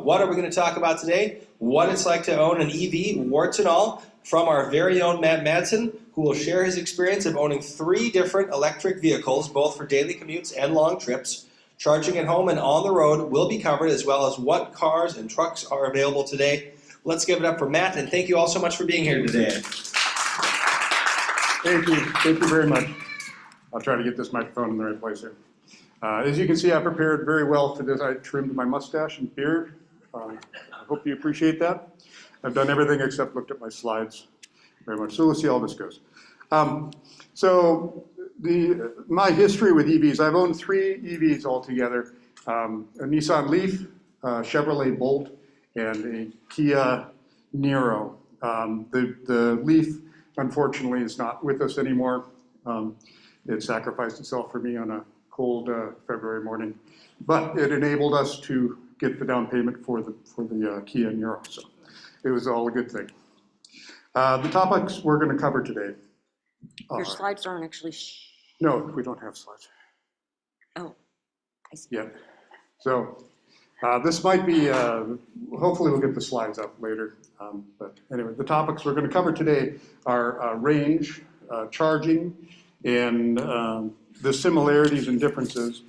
what are we going to talk about today? What it's like to own an EV, warts and all, from our very own Matt Madson, who will share his experience of owning 3 different electric vehicles, both for daily commutes and long trips. Charging at home and on the road will be covered, as well as what cars and trucks are available today. Let's give it up for Matt, and thank you all so much for being here today. Thank you very much. I'll try to get this microphone in the right place here. As you can see, I prepared very well for this. I trimmed my mustache and beard. I hope you appreciate that. I've done everything except looked at my slides very much. So we'll see how this goes. My history with EVs, I've owned 3 EVs altogether. A Nissan Leaf, Chevrolet Bolt, and a Kia Niro. The Leaf, unfortunately, is not with us anymore. It sacrificed itself for me on a cold February morning, but it enabled us to get the down payment for the Kia Niro, so it was all a good thing. The topics we're going to cover today. Your slides aren't actually. No, we don't have slides. Oh, I see. Yeah. So this might be. Hopefully, we'll get the slides up later. But anyway, the topics we're going to cover today are range, charging, and the similarities and differences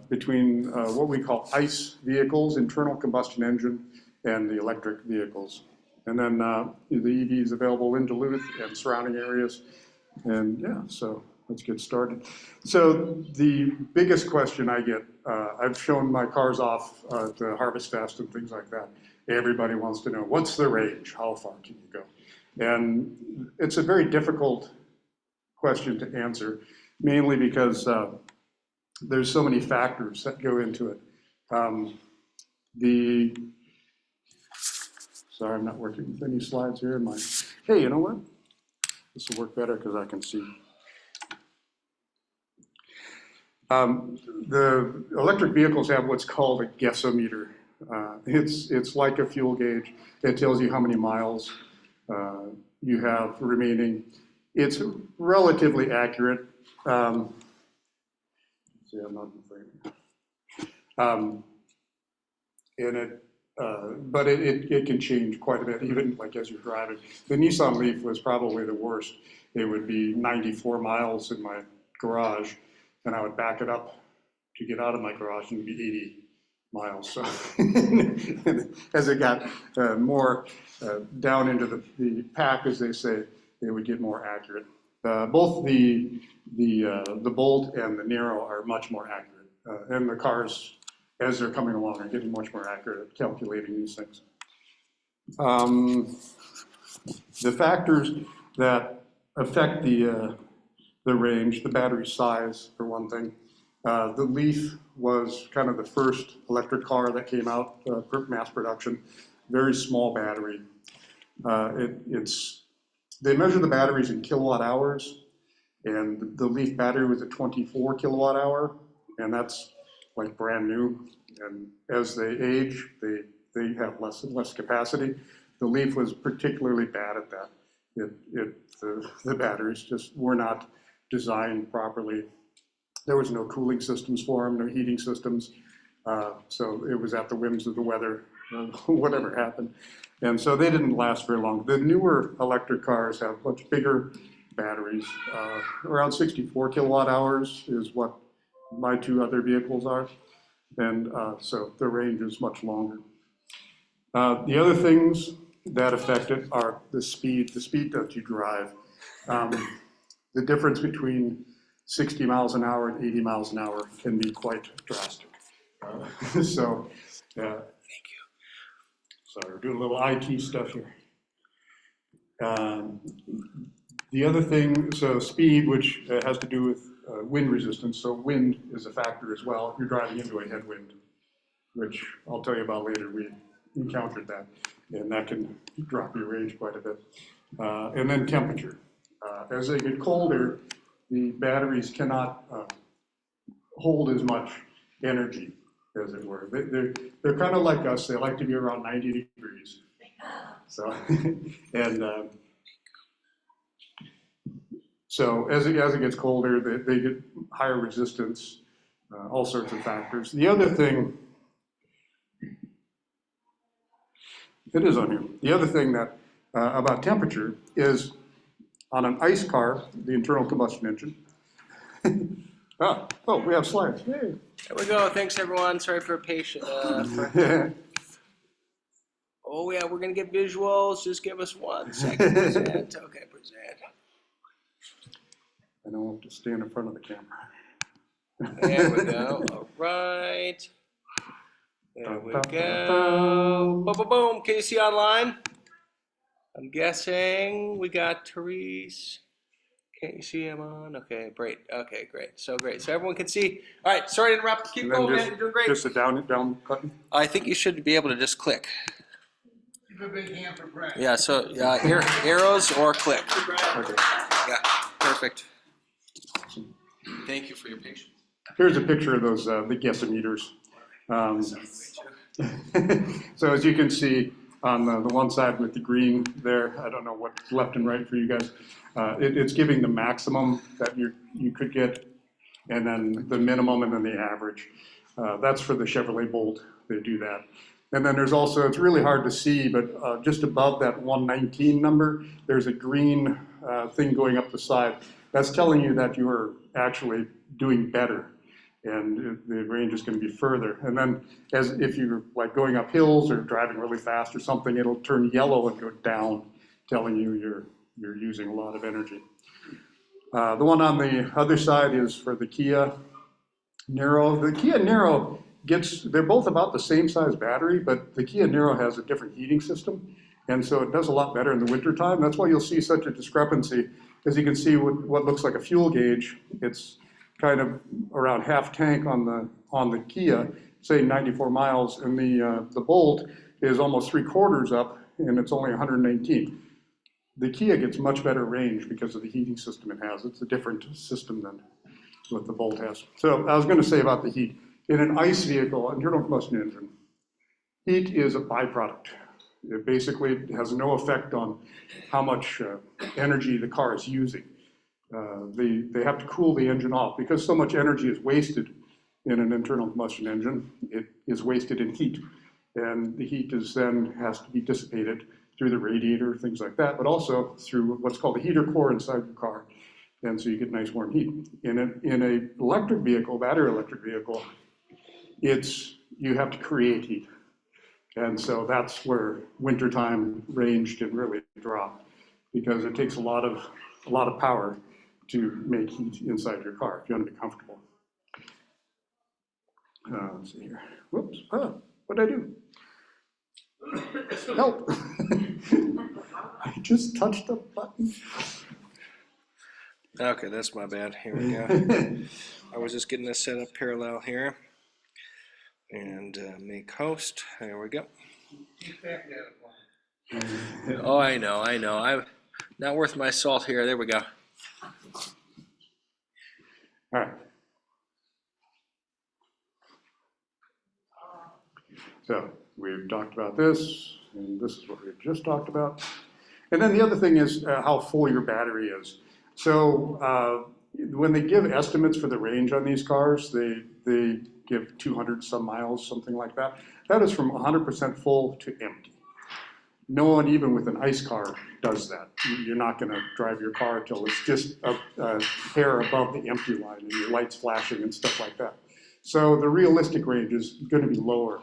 between what we call ICE vehicles, internal combustion engine, and the electric vehicles. And then the EVs available in Duluth and surrounding areas. And yeah, so let's get started. So the biggest question I get, I've shown my cars off to Harvest Fest and things like that. Everybody wants to know, what's the range? How far can you go? And it's a very difficult question to answer, mainly because there's so many factors that go into it. Sorry, I'm not working with any slides here. Hey, you know what? This will work better because I can see. The electric vehicles have what's called a guessometer. It's like a fuel gauge. It tells you how many miles you have remaining. It's relatively accurate. See, I'm not in frame. But it can change quite a bit, even like as you're driving. The Nissan Leaf was probably the worst. It would be 94 miles in my garage, and I would back it up to get out of my garage, and it'd be 80 miles. So as it got more down into the pack, as they say, it would get more accurate. Both the Bolt and the Niro are much more accurate, and the cars, as they're coming along, are getting much more accurate at calculating these things. The factors that affect the range, the battery size, for one thing. The Leaf was kind of the first electric car that came out for mass production. Very small battery. They measure the batteries in kilowatt hours, and the Leaf battery was a 24 kilowatt hour, and that's like brand new. And as they age, they have less and less capacity. The Leaf was particularly bad at that. The batteries just were not designed properly. There was no cooling systems for them, no heating systems. So it was at the whims of the weather, whatever happened. And so they didn't last very long. The newer electric cars have much bigger batteries. Around 64 kilowatt hours is what my 2 other vehicles are. And so the range is much longer. The other things that affect it are the speed that you drive. The difference between 60 miles an hour and 80 miles an hour can be quite drastic. So, thank you. Sorry, we're doing a little IT stuff here. The other thing, so speed, which has to do with wind resistance. So wind is a factor as well. If you're driving into a headwind, which I'll tell you about later, we encountered that, and that can drop your range quite a bit. And then temperature. As they get colder, the batteries cannot hold as much energy, as it were. They're kind of like us. They like to be around 90 degrees. So, and so as it gets colder, they get higher resistance, all sorts of factors. The other thing It is on here. The other thing that, about temperature is on an ICE car, the internal combustion engine. Oh, we have slides. Yay. There we go. Thanks, everyone. Sorry for patient. Oh, yeah, we're going to get visuals. Just give us 1 second. Present. Okay, present. I don't have to stand in front of the camera. There we go. All right. There we go. Boom, boom, boom. Can you see online? I'm guessing we got Therese. Can't you see him on? Okay, great. Okay, great. So great. So everyone can see. All right, sorry to interrupt. Keep going, man. You're doing great. Just a down button. I think you should be able to just click. Keep a big hand for Brett. Yeah, so arrows or click. Okay. Yeah, perfect. Thank you for your patience. Here's a picture of those, the guessometers. So as you can see on the one side with the green there, I don't know what's left and right for you guys. It's giving the maximum that you could get, and then the minimum, and then the average. That's for the Chevrolet Bolt. They do that. And then there's also, it's really hard to see, but just above that 119 number, there's a green thing going up the side. That's telling you that you are actually doing better, and the range is going to be further. And then as if you're like going up hills or driving really fast or something, it'll turn yellow and go down, telling you you're using a lot of energy. The one on the other side is for the Kia Niro. The Kia Niro they're both about the same size battery, but the Kia Niro has a different heating system, and so it does a lot better in the wintertime. That's why you'll see such a discrepancy. As you can see, what looks like a fuel gauge, it's kind of around half tank on the Kia, say 94 miles, and the Bolt is almost 3/4 up, and it's only 119. The Kia gets much better range because of the heating system it has. It's a different system than what the Bolt has. So I was going to say about the heat. In an ICE vehicle, internal combustion engine, heat is a byproduct. It basically has no effect on how much energy the car is using. They have to cool the engine off because so much energy is wasted in an internal combustion engine. It is wasted in heat, and the heat has to be dissipated through the radiator, things like that, but also through what's called the heater core inside the car, and so you get nice warm heat. In a electric vehicle, battery electric vehicle, you have to create heat, and so that's where wintertime range can really drop, because it takes a lot of power to make heat inside your car if you want to be comfortable. Let's see here. Whoops. Oh, what did I do? Help. I just touched the button. Okay, that's my bad. Here we go. I was just getting this set up parallel here. And make host. There we go. Keep back that one. Oh, I know. I'm not worth my salt here. There we go. All right. So we've talked about this, and this is what we just talked about. And then the other thing is how full your battery is. So when they give estimates for the range on these cars, they give 200 some miles, something like that. That is from 100% full to empty. No one, even with an ICE car, does that. You're not going to drive your car until it's just a hair above the empty line and your lights flashing and stuff like that. So the realistic range is going to be lower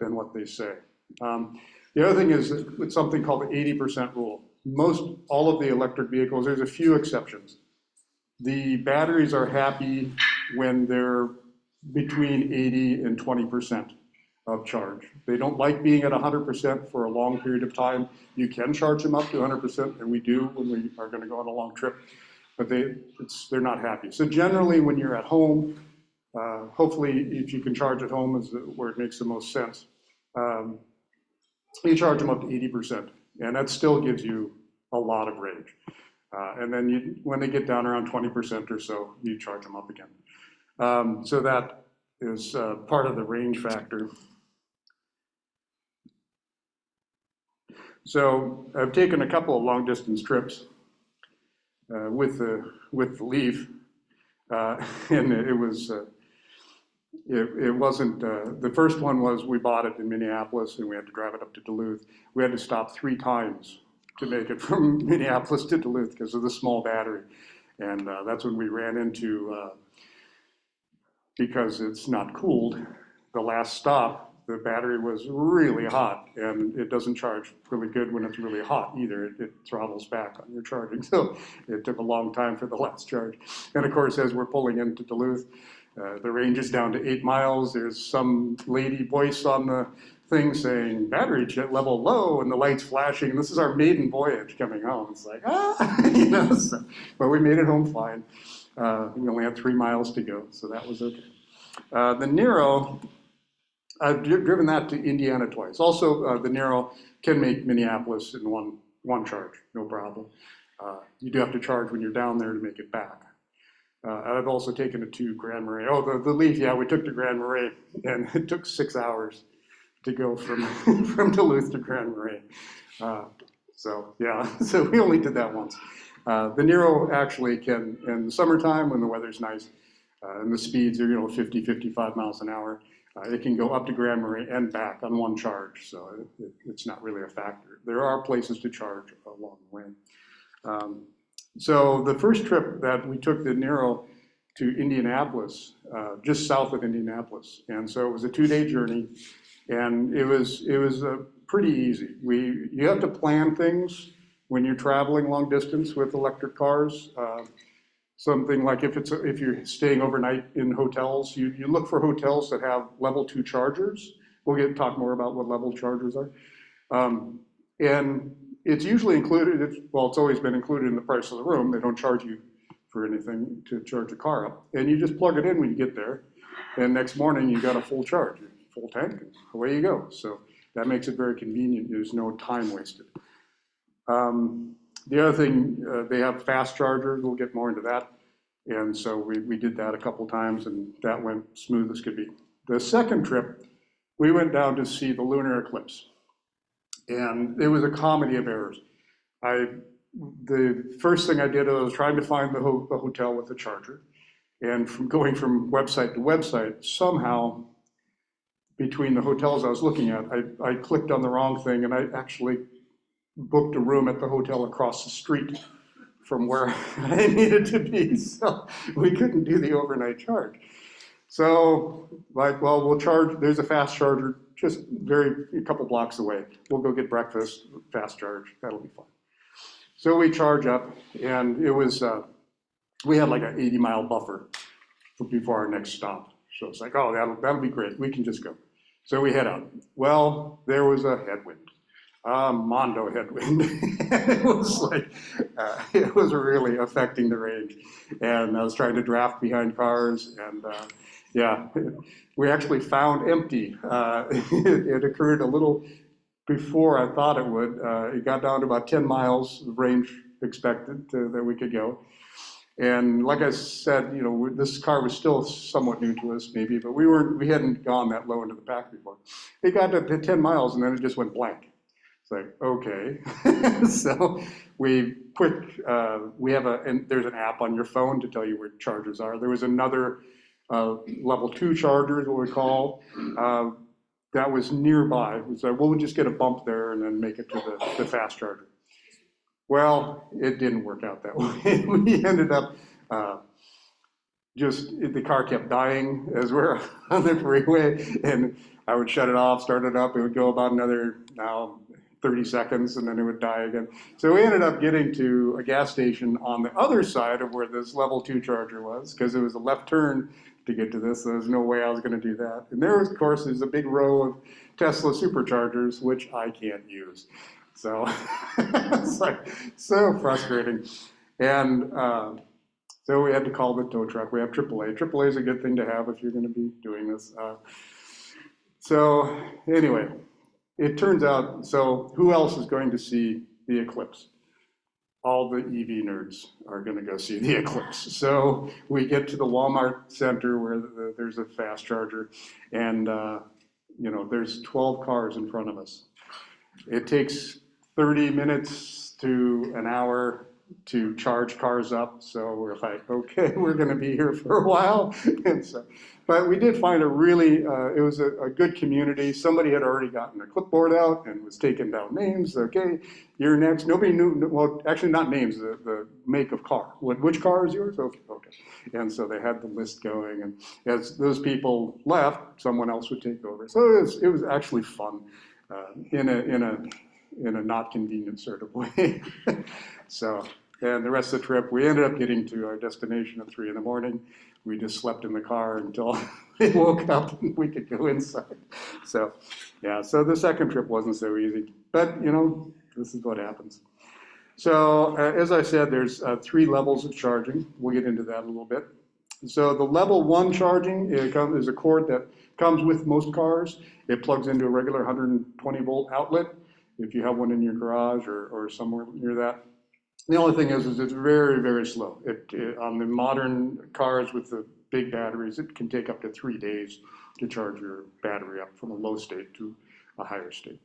than what they say. The other thing is it's something called the 80% rule. All of the electric vehicles, there's a few exceptions. The batteries are happy when they're between 80 and 20% of charge. They don't like being at 100% for a long period of time. You can charge them up to 100%, and we do when we are going to go on a long trip, but they're not happy. So generally, when you're at home, hopefully if you can charge at home is where it makes the most sense. You charge them up to 80%, and that still gives you a lot of range. And then when they get down around 20% or so, you charge them up again. So that is part of the range factor. So I've taken a couple of long distance trips with the Leaf, and it was it wasn't, the first one was we bought it in Minneapolis and we had to drive it up to Duluth. We had to stop 3 times to make it from Minneapolis to Duluth because of the small battery. And that's when we ran into, because it's not cooled, the last stop, the battery was really hot, and it doesn't charge really good when it's really hot either. It throttles back on your charging. So it took a long time for the last charge. And of course, as we're pulling into Duluth, the range is down to 8 miles. There's some lady voice on the thing saying battery level low, and the light's flashing. And this is our maiden voyage coming home. It's like, you know, so, but we made it home fine. We only had 3 miles to go, so that was okay. The Nero, I've driven that to Indiana twice. Also, the Nero can make Minneapolis in one charge, no problem. You do have to charge when you're down there to make it back. I've also taken it to Grand Marais. Oh, the Leaf, yeah, we took to Grand Marais, and it took 6 hours to go from from Duluth to Grand Marais. So yeah, so we only did that once. The Nero actually can, in the summertime when the weather's nice, and the speeds are 50, 55 miles an hour, it can go up to Grand Marais and back on one charge, so it's not really a factor. There are places to charge along the way. So the first trip that we took the Nero to Indianapolis, just south of Indianapolis, and so it was a 2-day journey, and it was pretty easy. You have to plan things when you're traveling long distance with electric cars. Something like if you're staying overnight in hotels, you look for hotels that have level 2 chargers. We'll talk more about what level chargers are. And it's usually included, it's always been included in the price of the room. They don't charge you for anything to charge a car up. And you just plug it in when you get there. And next morning you got a full charge, full tank, and away you go. So that makes it very convenient. There's no time wasted. The other thing, they have fast chargers. We'll get more into that. And so we did that a couple times, and that went smooth as could be. The second trip, we went down to see the lunar eclipse. And it was a comedy of errors. The first thing I did was trying to find the hotel with the charger. And going from website to website, somehow, between the hotels I was looking at, I clicked on the wrong thing, and I actually booked a room at the hotel across the street from where I needed to be. So we couldn't do the overnight charge. So, well, we'll charge, there's a fast charger just a couple blocks away. We'll go get breakfast, fast charge, that'll be fine. So we charge up, and it was, we had like an 80-mile buffer before our next stop. So it's like, oh, that'll be great, we can just go. So we head out. Well, there was a headwind. Mondo headwind. It was like, it was really affecting the range. And I was trying to draft behind cars, and yeah, we actually found empty. It occurred a little before I thought it would. It got down to about 10 miles of range expected that we could go. And like I said, this car was still somewhat new to us, maybe, but we hadn't gone that low into the pack before. It got to 10 miles, and then it just went blank. It's like, okay. So and there's an app on your phone to tell you where chargers are. There was another level 2 charger, is what we call, that was nearby. It was like, well, we'll just get a bump there and then make it to the fast charger. Well, it didn't work out that way. We ended up the car kept dying as we're on the freeway, and I would shut it off, start it up, it would go about another 30 seconds, and then it would die again. So we ended up getting to a gas station on the other side of where this level 2 charger was, because it was a left turn to get to this. So there's no way I was going to do that. And there was, of course, there's a big row of Tesla superchargers, which I can't use. So it's like so frustrating. And so we had to call the tow truck. We have AAA. AAA is a good thing to have if you're going to be doing this. So anyway, it turns out, so who else is going to see the eclipse? All the EV nerds are going to go see the eclipse. So we get to the Walmart Center where there's a fast charger, and there's 12 cars in front of us. It takes 30 minutes to an hour to charge cars up. So we're like, okay, we're going to be here for a while. And so, but we did find a really, it was a good community. Somebody had already gotten a clipboard out and was taking down names. Okay, you're next. Nobody knew, well, actually not names, the make of car. Which car is yours? Okay, okay. And so they had the list going. And as those people left, someone else would take over. So it was actually fun in a not convenient sort of way. So, and the rest of the trip, we ended up getting to our destination at 3 in the morning. We just slept in the car until we woke up and we could go inside. So, yeah, so the second trip wasn't so easy. But, you know, this is what happens. So, as I said, there's 3 levels of charging. We'll get into that a little bit. So the level 1 charging is a cord that comes with most cars. It plugs into a regular 120 volt outlet if you have one in your garage or somewhere near that. The only thing is it's very, very slow. On the modern cars with the big batteries, it can take up to 3 days to charge your battery up from a low state to a higher state.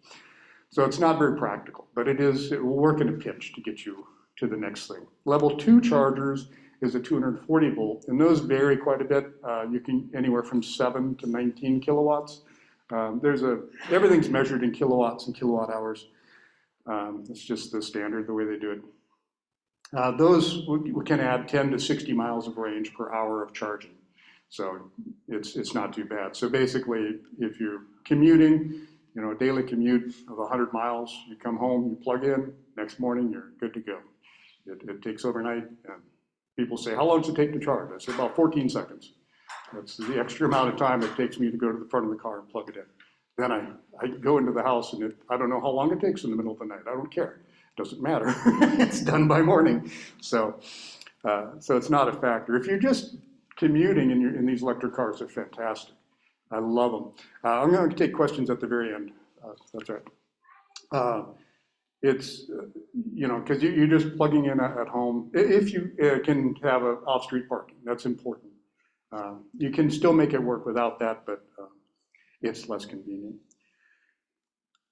So it's not very practical, but it will work in a pinch to get you to the next thing. Level 2 chargers is a 240 volt, and those vary quite a bit. You can anywhere from 7 to 19 kilowatts. Everything's measured in kilowatts and kilowatt hours. It's just the standard, the way they do it. Those we can add 10 to 60 miles of range per hour of charging. So it's not too bad. So basically, if you're commuting, you know, a daily commute of 100 miles, you come home, you plug in, next morning, you're good to go. It takes overnight, and people say, how long does it take to charge? I say about 14 seconds. That's the extra amount of time it takes me to go to the front of the car and plug it in. Then I go into the house, and I don't know how long it takes in the middle of the night. I don't care. It doesn't matter. It's done by morning. So it's not a factor. If you're just commuting in these electric cars, they're fantastic. I love them. I'm going to take questions at the very end. That's right. It's, you know, because you're just plugging in at home. If you can have an off-street parking, that's important. You can still make it work without that, but it's less convenient.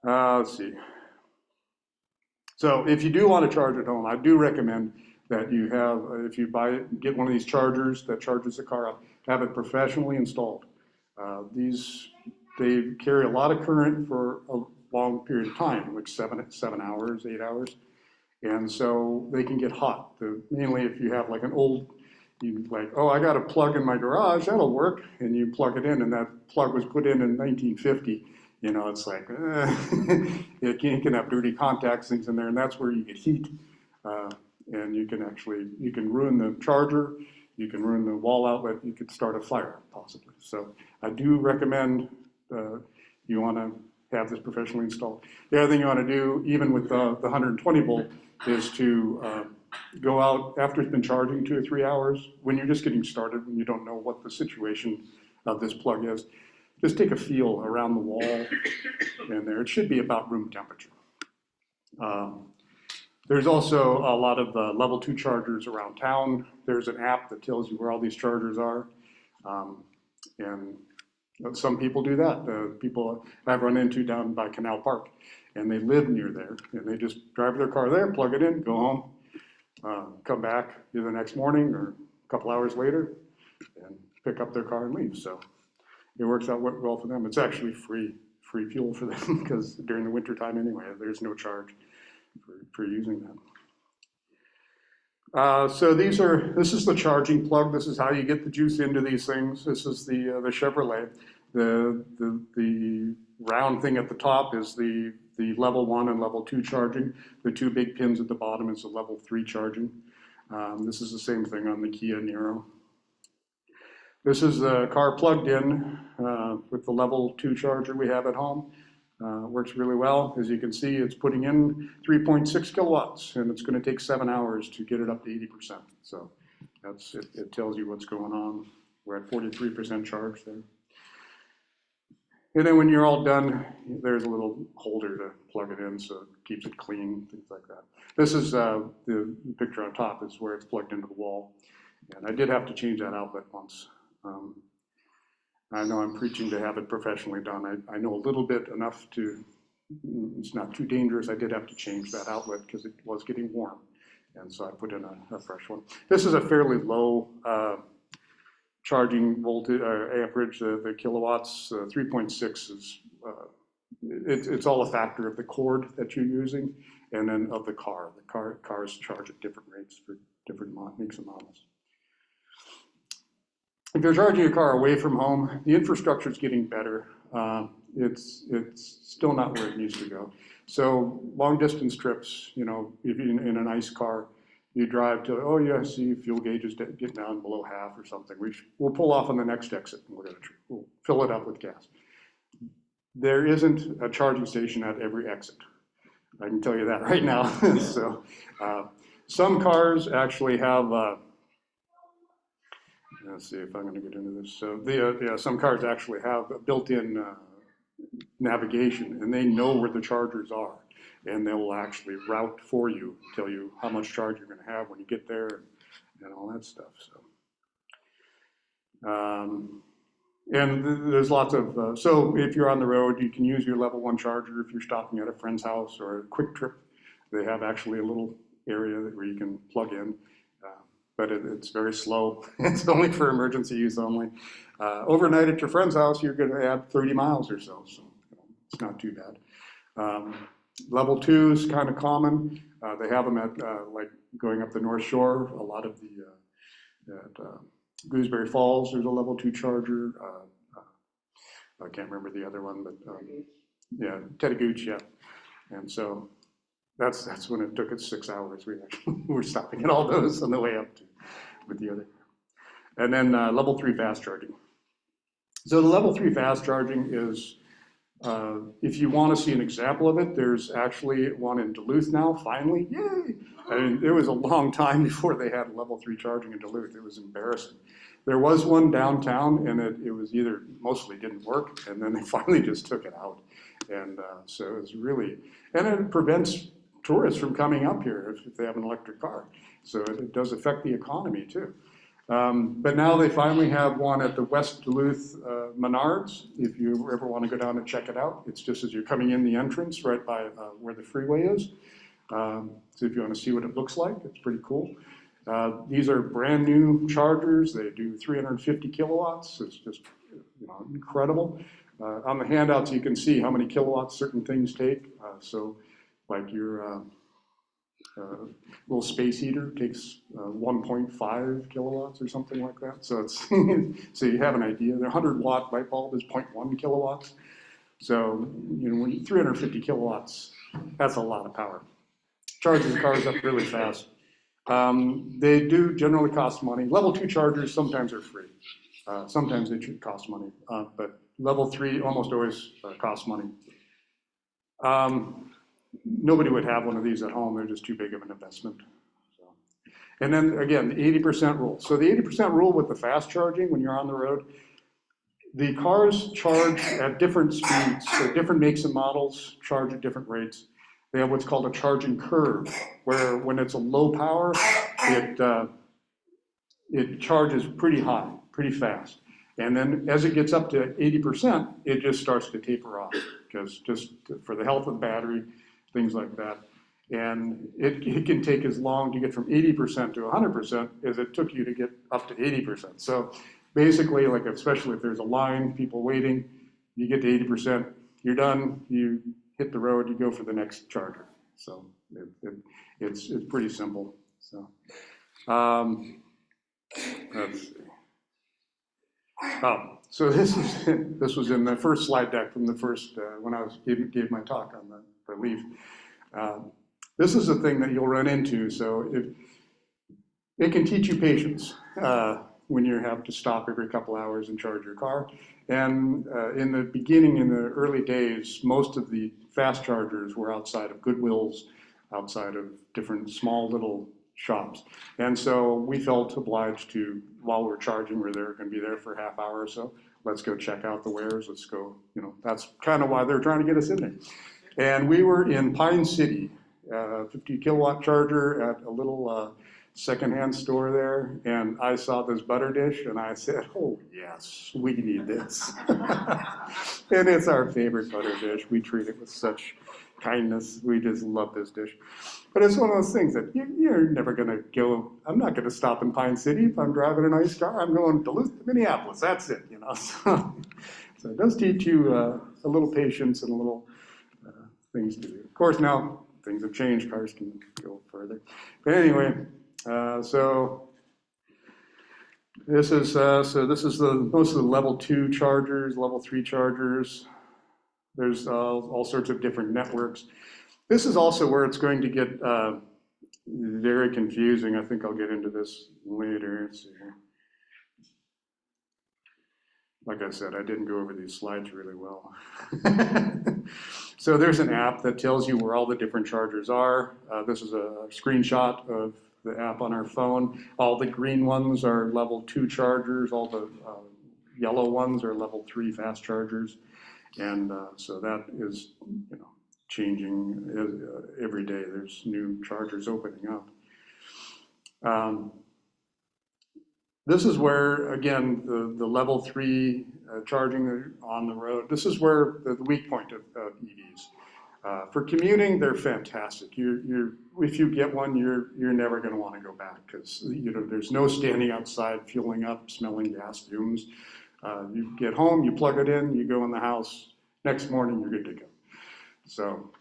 Let's see. So if you do want to charge at home, I do recommend that you have, if you get one of these chargers that charges the car up, have it professionally installed. They carry a lot of current for a long period of time, like 7 hours, 8 hours. And so they can get hot. Mainly if you have like an old, oh, I got a plug in my garage, that'll work. And you plug it in, and that plug was put in 1950. You know, it's like, it can have dirty contacts, things in there, and that's where you get heat. And you can ruin the charger, you can ruin the wall outlet, you could start a fire, possibly. So I do recommend you want to have this professionally installed. The other thing you want to do, even with the 120 volt, is to go out after it's been charging 2 or 3 hours, when you're just getting started, when you don't know what the situation of this plug is. Just take a feel around the wall and there. It should be about room temperature. There's also a lot of level 2 chargers around town. There's an app that tells you where all these chargers are. And some people do that. People I've run into down by Canal Park, and they live near there, and they just drive their car there, plug it in, go home, come back either the next morning or a couple hours later, and pick up their car and leave. So it works out well for them. It's actually free fuel for them because during the winter time anyway, there's no charge for using that. So this is the charging plug. This is how you get the juice into these things. This is the Chevrolet. The round thing at the top is the level 1 and level 2 charging. The 2 big pins at the bottom is the level 3 charging. This is the same thing on the Kia Niro. This is the car plugged in with the level 2 charger we have at home. Works really well. As you can see, it's putting in 3.6 kilowatts, and it's going to take 7 hours to get it up to 80%. So it tells you what's going on. We're at 43% charge there. And then when you're all done, there's a little holder to plug it in so it keeps it clean, things like that. This is the picture on top is where it's plugged into the wall. And I did have to change that outlet once. I know I'm preaching to have it professionally done. I know a little bit enough it's not too dangerous. I did have to change that outlet because it was getting warm. And so I put in a fresh one. This is a fairly low charging voltage amperage. The kilowatts 3.6 is it's all a factor of the cord that you're using, and then of the car. Cars charge at different rates for different makes and models. If you're charging your car away from home, the infrastructure is getting better. It's still not where it needs to go. So long distance trips, you know, if you're in a nice car, you drive to, oh yeah, see fuel gauge is getting down below half or something. We'll pull off on the next exit and we'll fill it up with gas. There isn't a charging station at every exit. I can tell you that right now. So some cars actually have, let's see if I'm going to get into this. So some cars actually have a built-in navigation, and they know where the chargers are, and they'll actually route for you, tell you how much charge you're going to have when you get there, and all that stuff. So, and there's lots of so if you're on the road, you can use your level 1 charger if you're stopping at a friend's house or a quick trip. They have actually a little area where you can plug in. But it's very slow. It's only for emergency use only. Overnight at your friend's house, you're going to add 30 miles or so, so it's not too bad. Level 2 is kind of common. They have them at like going up the North Shore. A lot of the at Gooseberry Falls, there's a level 2 charger. I can't remember the other one, but yeah, Tettagooch, yeah. And so that's when it took us 6 hours. We actually were stopping at all those on the way up to with the other. And then level 3 fast charging. So the level 3 fast charging is, if you want to see an example of it, there's actually one in Duluth now, finally, yay! I mean, it was a long time before they had level 3 charging in Duluth. It was embarrassing. There was one downtown, and it was either mostly didn't work, and then they finally just took it out. And so it was really, and it prevents tourists from coming up here if they have an electric car. So it does affect the economy too. But now they finally have one at the West Duluth Menards. If you ever want to go down and check it out, it's just as you're coming in the entrance right by where the freeway is. So if you want to see what it looks like, it's pretty cool. These are brand new chargers. They do 350 kilowatts. It's just incredible. On the handouts, you can see how many kilowatts certain things take. So like your little space heater takes 1.5 kilowatts or something like that. So it's so you have an idea. The 100-watt light bulb is 0.1 kilowatts. So when 350 kilowatts, that's a lot of power. Charges the cars up really fast. They do generally cost money. Level 2 chargers sometimes are free. Sometimes they cost money, but level 3 almost always costs money. Nobody would have one of these at home. They're just too big of an investment. So. And then again, the 80% rule. So the 80% rule with the fast charging when you're on the road, the cars charge at different speeds. So different makes and models charge at different rates. They have what's called a charging curve, where when it's a low power, it charges pretty high, pretty fast. And then as it gets up to 80%, it just starts to taper off, because just for the health of the battery, things like that. And it can take as long to get from 80% to 100% as it took you to get up to 80%. So basically, like especially if there's a line, people waiting, you get to 80%, you're done, you hit the road, you go for the next charger. So it's pretty simple. So let's see. Oh, so this was in the first slide deck from the first when I gave my talk on the leaf. This is a thing that you'll run into. So it can teach you patience when you have to stop every couple hours and charge your car. And in the beginning, in the early days, most of the fast chargers were outside of Goodwills, outside of different small little shops. And so we felt obliged to, while we're charging, we're going to be there for a half hour or so. Let's go check out the wares. Let's go, that's kind of why they're trying to get us in there. And we were in Pine City, 50 kilowatt charger at a little secondhand store there. And I saw this butter dish and I said, oh yes, we need this. And it's our favorite butter dish. We treat it with such kindness. We just love this dish. But it's one of those things that you're never going to go. I'm not going to stop in Pine City if I'm driving a nice car. I'm going to Duluth to Minneapolis. That's it, you know. So it does teach you a little patience and a little things to do. Of course, now things have changed. Cars can go further. But anyway, so this is the most of the level 2 chargers, level 3 chargers. There's all sorts of different networks. This is also where it's going to get very confusing. I think I'll get into this later. Let's see here. Like I said, I didn't go over these slides really well. So there's an app that tells you where all the different chargers are. This is a screenshot of the app on our phone. All the green ones are level 2 chargers. All the yellow ones are level 3 fast chargers. And so that is, you know, changing every day. There's new chargers opening up. This is where, again, the level 3 charging on the road, this is where the weak point of EVs. For commuting, they're fantastic. If you get one, you're never going to want to go back because, you know, there's no standing outside, fueling up, smelling gas fumes. You get home, you plug it in, you go in the house, next morning you're good to go. So,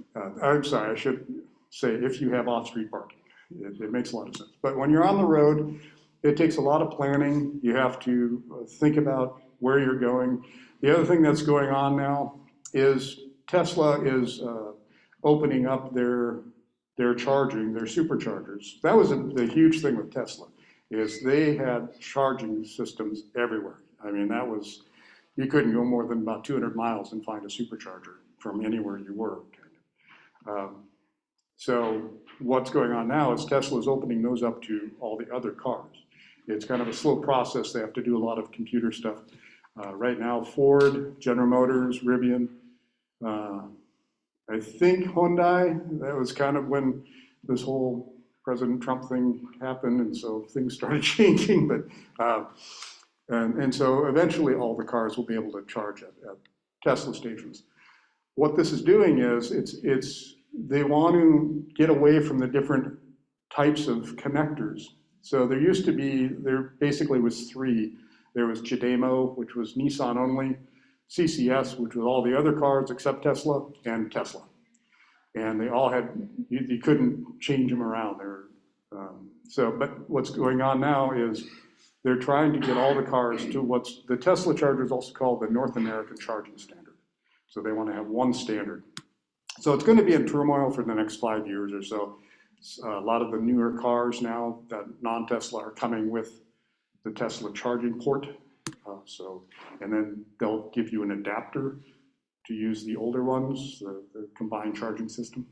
I'm sorry, I should say if you have off-street parking, it makes a lot of sense. But when you're on the road, it takes a lot of planning. You have to think about where you're going. The other thing that's going on now is Tesla is opening up their charging, their superchargers. That was the huge thing with Tesla, is they had charging systems everywhere. I mean, that was, you couldn't go more than about 200 miles and find a supercharger from anywhere you were. So what's going on now is Tesla's opening those up to all the other cars. It's kind of a slow process. They have to do a lot of computer stuff. Right now, Ford, General Motors, Rivian, I think Hyundai, that was kind of when this whole President Trump thing happened, and so things started changing. But and so eventually all the cars will be able to charge at Tesla stations. What this is doing is they want to get away from the different types of connectors. So there used to be, there basically was 3. There was CHAdeMO, which was Nissan only, CCS, which was all the other cars except Tesla, and Tesla. And they all had, you couldn't change them around. But what's going on now is they're trying to get all the cars to what's, the Tesla charger is also called the North American Charging Standard. So they want to have one standard. So it's going to be in turmoil for the next 5 years or so. A lot of the newer cars now that non-Tesla are coming with the Tesla charging port. And then they'll give you an adapter to use the older ones, the combined charging system.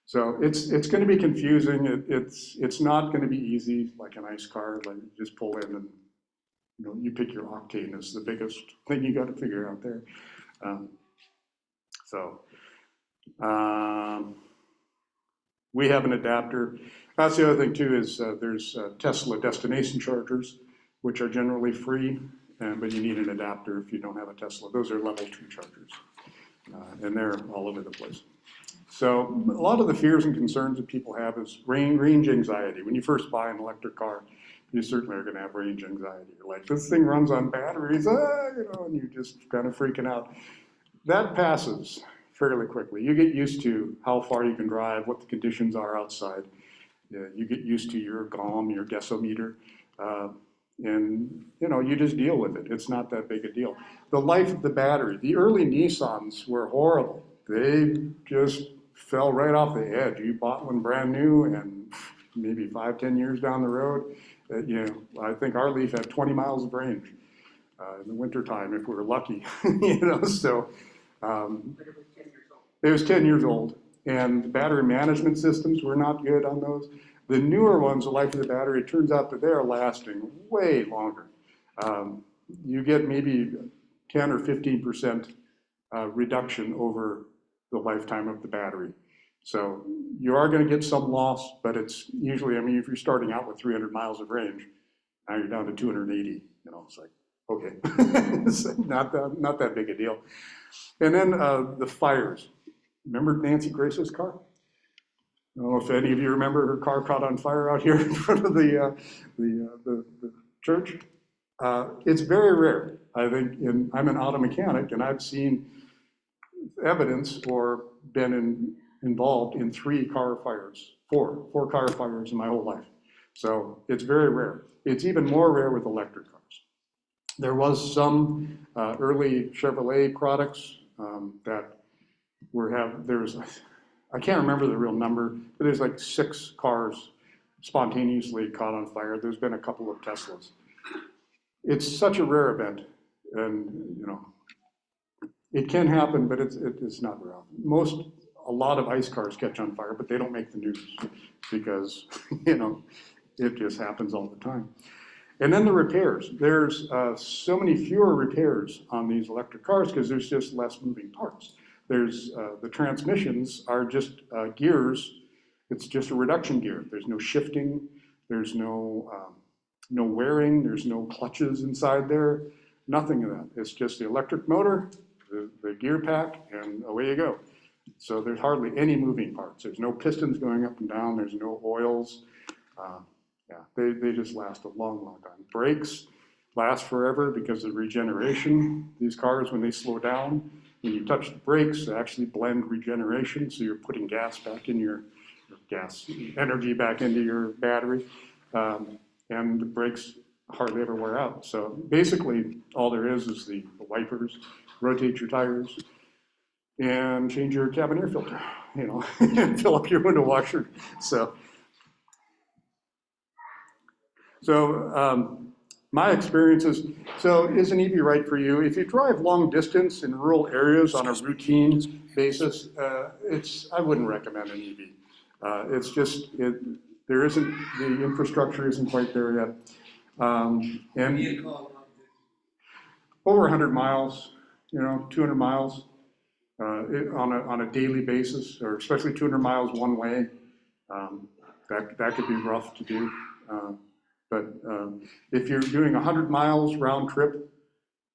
So it's going to be confusing. It's not going to be easy like an ICE car. Like you just pull in and you pick your octane is the biggest thing you got to figure out there. We have an adapter. That's the other thing too is there's Tesla destination chargers, which are generally free, but you need an adapter if you don't have a Tesla. Those are level 2 chargers, and they're all over the place. So a lot of the fears and concerns that people have is range anxiety. When you first buy an electric car, you certainly are going to have range anxiety. You're like, this thing runs on batteries, and you're just kind of freaking out. That passes fairly quickly. You get used to how far you can drive, what the conditions are outside. You get used to your GOM, your gasometer, and you just deal with it. It's not that big a deal. The life of the battery, the early Nissans were horrible. They just fell right off the edge. You bought one brand new and maybe 5-10 years down the road, I think our Leaf had 20 miles of range in the wintertime if we were lucky, so. It was 10 years old, and the battery management systems were not good on those. The newer ones, the life of the battery, it turns out that they are lasting way longer. You get maybe 10 or 15% reduction over the lifetime of the battery. So you are going to get some loss, but it's usually, if you're starting out with 300 miles of range, now you're down to 280, it's like, okay, it's not that big a deal. And then the fires. remember Nancy Grace's car? I don't know if any of you remember her car caught on fire out here in front of the church. It's very rare. I think I'm an auto mechanic, and I've seen evidence or been involved in 3 car fires, four car fires in my whole life. So it's very rare. It's even more rare with electric cars. There was some early Chevrolet products that I can't remember the real number, but there's like 6 cars spontaneously caught on fire. There's been a couple of Teslas. It's such a rare event, and it can happen, but it's not rare. A lot of ICE cars catch on fire, but they don't make the news because it just happens all the time. And then the repairs. There's so many fewer repairs on these electric cars because there's just less moving parts. There's the transmissions are just gears. It's just a reduction gear. There's no shifting. There's no wearing. There's no clutches inside there. Nothing of that. It's just the electric motor, the gear pack, and away you go. So there's hardly any moving parts. There's no pistons going up and down. There's no oils. They just last a long, long time. Brakes last forever because of regeneration. These cars, when they slow down, when you touch the brakes, they actually blend regeneration. So you're putting gas back in energy back into your battery. And the brakes hardly ever wear out. So basically, all there is the wipers, rotate your tires, and change your cabin air filter, and fill up your window washer. So my experience is an EV right for you? If you drive long distance in rural areas on a routine basis, I wouldn't recommend an EV. It's just, there isn't, the infrastructure isn't quite there yet. And over 100 miles, 200 miles on a daily basis, or especially 200 miles one way, that could be rough to do. But if you're doing 100 miles round trip,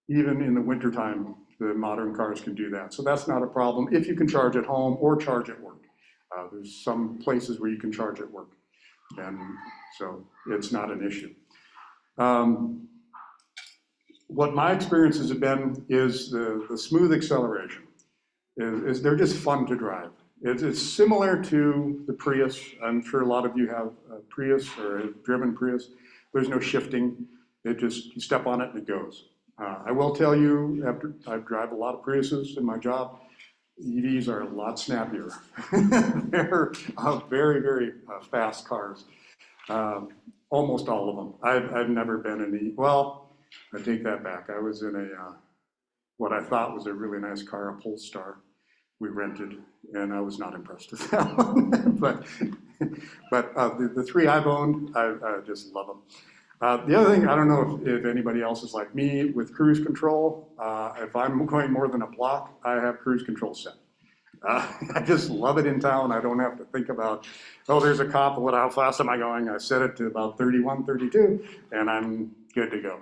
even in the wintertime, the modern cars can do that. So that's not a problem if you can charge at home or charge at work. There's some places where you can charge at work, and so it's not an issue. What my experiences have been is the smooth acceleration. They're just fun to drive. It's similar to the Prius. I'm sure a lot of you have a Prius or have driven Prius. There's no shifting. You step on it and it goes. I will tell you, after I drive a lot of Priuses in my job, EVs are a lot snappier. They're very, very fast cars. Almost all of them. I've never been in well, I take that back. I was in what I thought was a really nice car, a Polestar. We rented, and I was not impressed with that one. but the 3 I've owned, I just love them. The other thing, I don't know if anybody else is like me with cruise control. If I'm going more than a block, I have cruise control set. I just love it in town. I don't have to think about, there's a cop, how fast am I going? I set it to about 31, 32, and I'm good to go.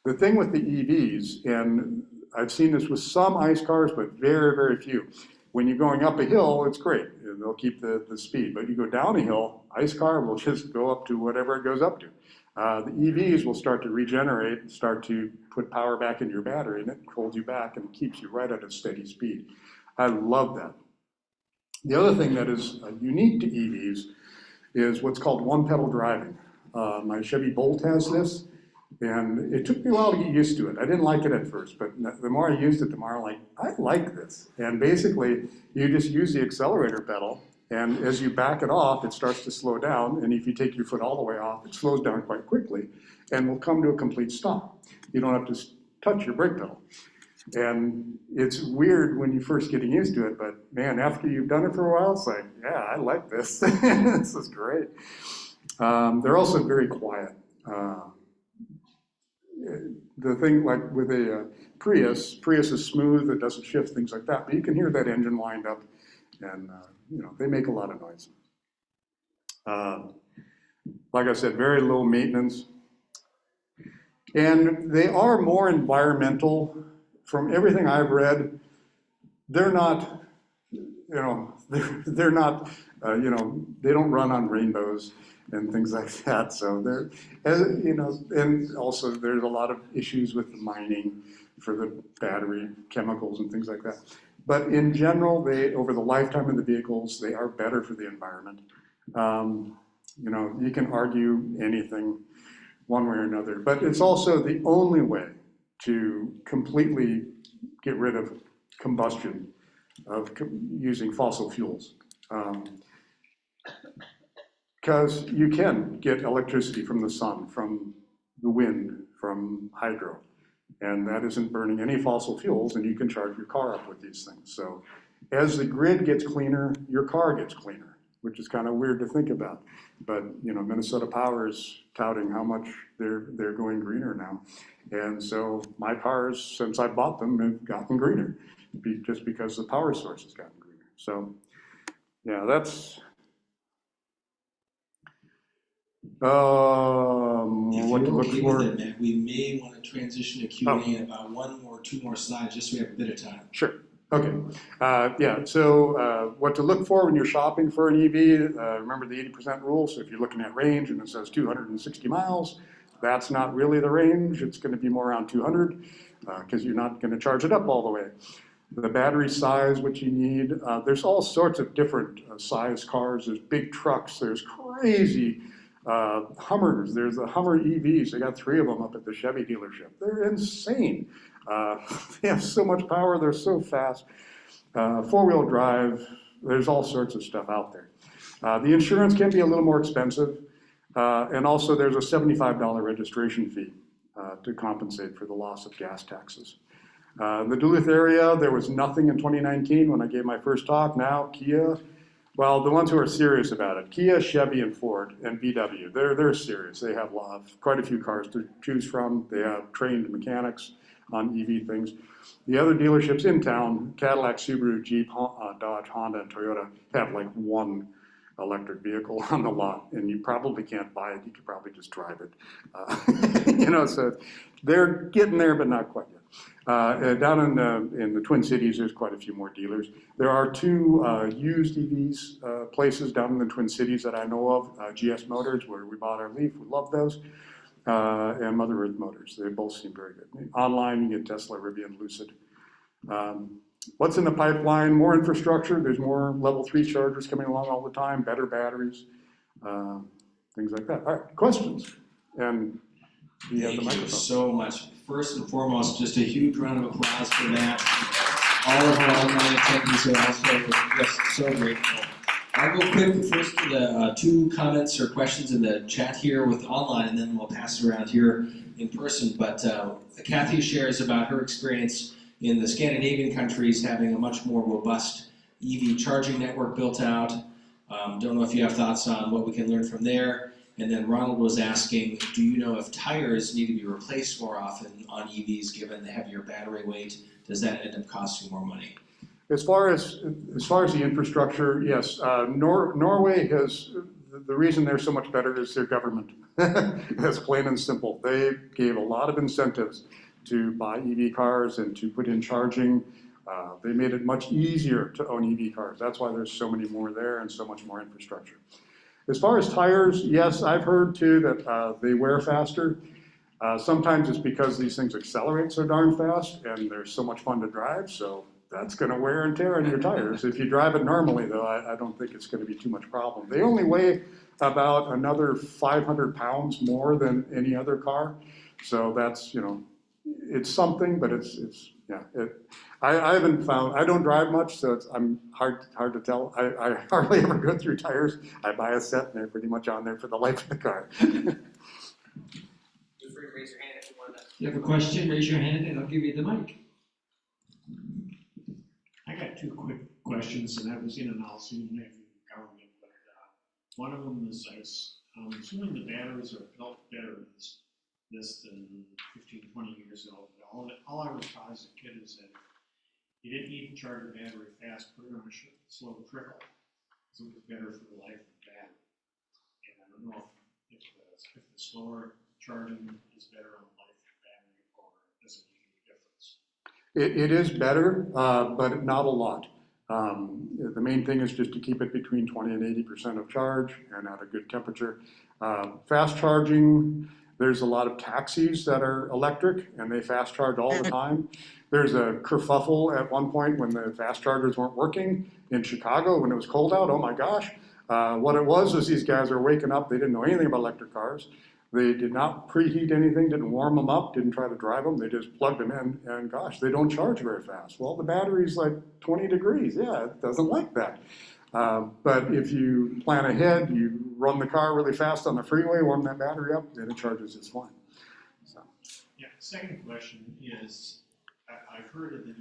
The thing with the EVs, and I've seen this with some ICE cars, but very, very few. When you're going up a hill, it's great. They'll keep the speed. But you go down a hill, ICE car will just go up to whatever it goes up to. The EVs will start to regenerate, start to put power back into your battery, and it holds you back and keeps you right at a steady speed. I love that. The other thing that is unique to EVs is what's called one-pedal driving. My Chevy Bolt has this. And it took me a while to get used to it. I didn't like it at first, but the more I used it, the more I like this. And basically, you just use the accelerator pedal, and as you back it off, it starts to slow down. And if you take your foot all the way off, it slows down quite quickly and will come to a complete stop. You don't have to touch your brake pedal. And it's weird when you're first getting used to it, but man, after you've done it for a while, it's like, yeah, I like this. This is great. They're also very quiet. The thing like with a Prius is smooth, it doesn't shift, things like that, but you can hear that engine wind up, and they make a lot of noise. Like I said, very low maintenance. And they are more environmental. From everything I've read, they're not, they're not, they don't run on rainbows and things like that. So they're, and also there's a lot of issues with the mining for the battery chemicals and things like that. But in general, over the lifetime of the vehicles, they are better for the environment. You can argue anything one way or another, but it's also the only way to completely get rid of combustion, of using fossil fuels. Because you can get electricity from the sun, from the wind, from hydro, and that isn't burning any fossil fuels, and you can charge your car up with these things. So as the grid gets cleaner, your car gets cleaner, which is kind of weird to think about. But Minnesota Power is touting how much they're going greener now. And so my cars, since I bought them, have gotten greener, just because the power source has gotten greener. So yeah, that's what to look for. With it, Matt, we may want to transition to Q&A in about one or two more slides, just so we have a bit of time. Sure. Okay. So what to look for when you're shopping for an EV, remember the 80% rule. So if you're looking at range and it says 260 miles, that's not really the range. It's going to be more around 200 because you're not going to charge it up all the way. The battery size, what you need, there's all sorts of different size cars. There's big trucks. There's crazy Hummers. There's the Hummer EVs. They got 3 of them up at the Chevy dealership. They're insane. They have so much power. They're so fast. 4-wheel drive. There's all sorts of stuff out there. The insurance can be a little more expensive. And also there's a $75 registration fee to compensate for the loss of gas taxes. In the Duluth area, there was nothing in 2019 when I gave my first talk. Now Kia, well, the ones who are serious about it, Kia, Chevy, and Ford, and VW, they're serious. They have quite a few cars to choose from. They have trained mechanics on EV things. The other dealerships in town, Cadillac, Subaru, Jeep, Dodge, Honda, and Toyota, have like 1 electric vehicle on the lot, and you probably can't buy it. You could probably just drive it. So they're getting there, but not quite yet. Down in the Twin Cities, there's quite a few more dealers. There are 2 used EVs places down in the Twin Cities that I know of. GS Motors, where we bought our Leaf, we love those, and Mother Earth Motors. They both seem very good. Online, you get Tesla, Rivian, Lucid. What's in the pipeline? More infrastructure. There's more level 3 chargers coming along all the time, better batteries, things like that. All right, questions? And you have the Thank you microphone. so much. First and foremost, just a huge round of applause for Matt. All of our online attendees are also just so grateful. I'll go quick first to the 2 comments or questions in the chat here with online, and then we'll pass it around here in person. But Kathy shares about her experience in the Scandinavian countries having a much more robust EV charging network built out. Don't know if you have thoughts on what we can learn from there. And then Ronald was asking, do you know if tires need to be replaced more often on EVs given the heavier battery weight? Does that end up costing more money? As far as the infrastructure, yes. Norway has, the reason they're so much better is their government. That's plain and simple. They gave a lot of incentives to buy EV cars and to put in charging. They made it much easier to own EV cars. That's why there's so many more there and so much more infrastructure. As far as tires, yes, I've heard too that they wear faster. Sometimes it's because these things accelerate so darn fast and they're so much fun to drive, so that's going to wear and tear on your tires. If you drive it normally, though, I don't think it's going to be too much problem. They only weigh about another 500 pounds more than any other car, so that's, it's something, but I haven't found, I don't drive much, so I'm hard to tell. I hardly ever go through tires. I buy a set and they're pretty much on there for the life of the car. Feel free to raise your hand if you want to. If you have a question, raise your hand and I'll give you the mic. I got 2 quick questions, and I was in and out soon after government, but one of them is I'm assuming the batteries are built better than this than 15, 20 years ago. All I was taught as a kid is that you didn't need to charge a battery fast, put it on a slow trickle, because it was better for the life of the battery. And I don't know if the slower charging is better on the life of the battery, or does it make any difference? It is better, but not a lot. The main thing is just to keep it between 20 and 80% of charge and at a good temperature. Fast charging, there's a lot of taxis that are electric and they fast charge all the time. There's a kerfuffle at one point when the fast chargers weren't working in Chicago when it was cold out. Oh my gosh. What it was these guys are waking up. They didn't know anything about electric cars. They did not preheat anything, didn't warm them up, didn't try to drive them. They just plugged them in, and gosh, they don't charge very fast. Well, the battery's like 20 degrees. Yeah, it doesn't like that. But if you plan ahead, you run the car really fast on the freeway, warm that battery up, then it charges just fine. So. Yeah, second question is, I've heard that if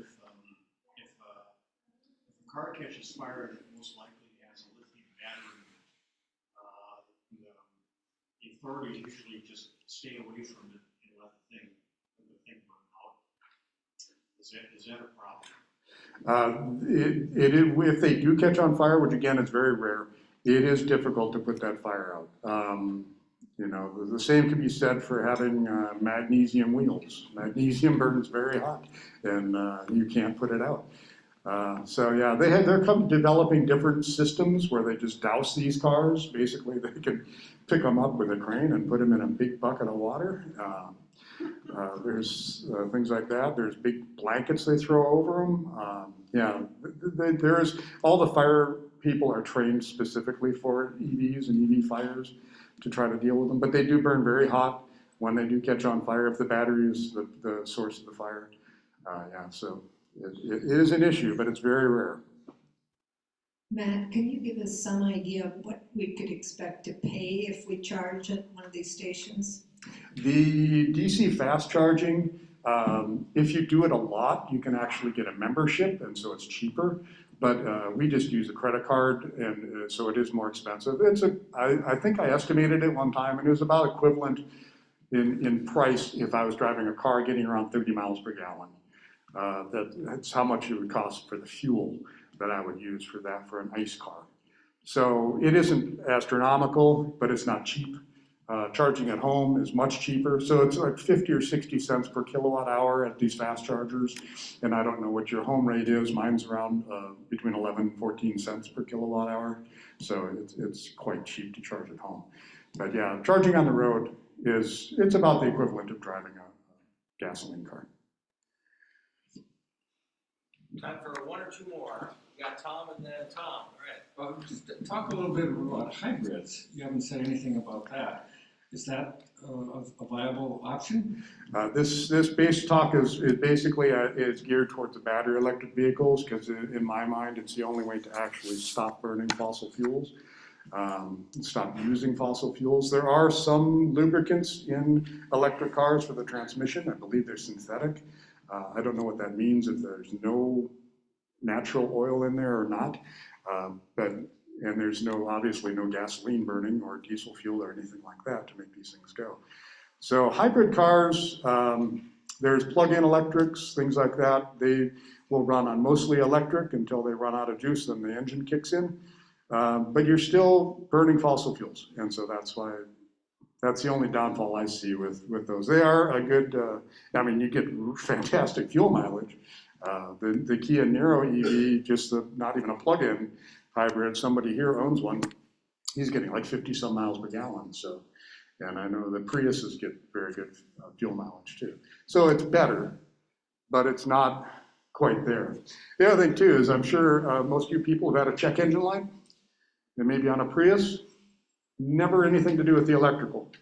a car catches fire, it most likely has a lithium battery. The authorities usually just stay away from it and let the thing burn out. Is that a problem? If they do catch on fire, which again is very rare, it is difficult to put that fire out. You know, the same can be said for having magnesium wheels. Magnesium burns very hot, and you can't put it out. So yeah, they're developing different systems where they just douse these cars. Basically, they can pick them up with a crane and put them in a big bucket of water. There's things like that. There's big blankets they throw over them. Yeah, there's all the fire people are trained specifically for EVs and EV fires to try to deal with them. But they do burn very hot when they do catch on fire if the battery is the source of the fire. Yeah, so it is an issue, but it's very rare. Matt, can you give us some idea of what we could expect to pay if we charge at one of these stations? The DC fast charging, if you do it a lot, you can actually get a membership, and so it's cheaper. But we just use a credit card, and so it is more expensive. I think I estimated it one time, and it was about equivalent in price if I was driving a car getting around 30 miles per gallon. That's how much it would cost for the fuel that I would use for an ICE car. So it isn't astronomical, but it's not cheap. Charging at home is much cheaper. So it's like 50 or 60 cents per kilowatt hour at these fast chargers. And I don't know what your home rate is. Mine's around between 11 and 14 cents per kilowatt hour. So it's quite cheap to charge at home. But yeah, charging on the road it's about the equivalent of driving a gasoline car. Time for one or two more. We got Tom and then Tom, all right. Just talk a little bit about hybrids. You haven't said anything about that. Is that a viable option? This base talk is basically is geared towards the battery electric vehicles because in my mind it's the only way to actually stop burning fossil fuels, stop using fossil fuels. There are some lubricants in electric cars for the transmission. I believe they're synthetic. I don't know what that means if there's no natural oil in there or not, and there's obviously no gasoline burning or diesel fuel or anything like that to make these things go. So hybrid cars, there's plug-in electrics, things like that. They will run on mostly electric until they run out of juice, then the engine kicks in. But you're still burning fossil fuels, and so that's the only downfall I see with those. They are a good, I mean, you get fantastic fuel mileage. The Kia Niro EV, not even a plug-in hybrid, somebody here owns one. He's getting like 50 some miles per gallon. So, and I know the Priuses get very good fuel mileage too. So it's better, but it's not quite there. The other thing too is I'm sure most of you people have had a check engine light, and maybe on a Prius, never anything to do with the electrical.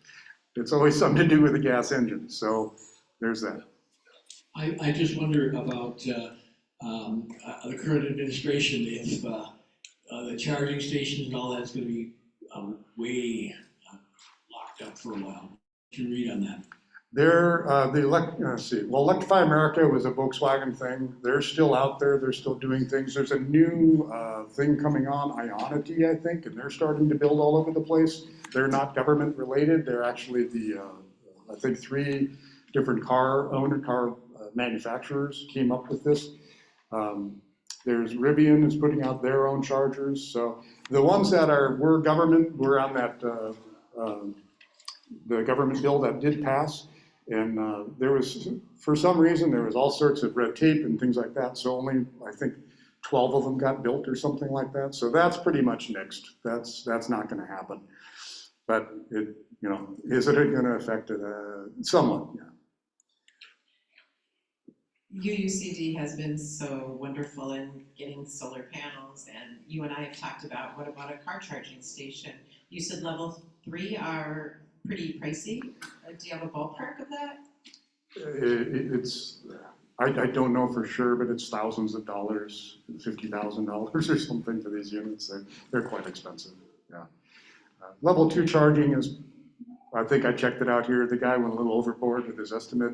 It's always something to do with the gas engine. So there's that. I just wonder about the current administration, if the charging stations and all that's going to be way locked up for a while. What can you read on that? Let's see. Well, Electrify America was a Volkswagen thing. They're still out there. They're still doing things. There's a new thing coming on, Ionity, I think, and they're starting to build all over the place. They're not government related. They're actually I think 3 different car manufacturers came up with this. There's Rivian is putting out their own chargers. So the ones that were government were on that the government bill that did pass. And there was, for some reason, there was all sorts of red tape and things like that. So only, I think, 12 of them got built or something like that. So that's pretty much nixed. That's not going to happen. But it, you know, is it going to affect it? Somewhat, yeah. UUCD has been so wonderful in getting solar panels, and you and I have talked about, what about a car charging station? You said level 3 are pretty pricey. Do you have a ballpark of that? I don't know for sure, but it's thousands of dollars, $50,000 or something for these units. They're quite expensive, yeah. Level 2 charging is, I think I checked it out here, the guy went a little overboard with his estimate.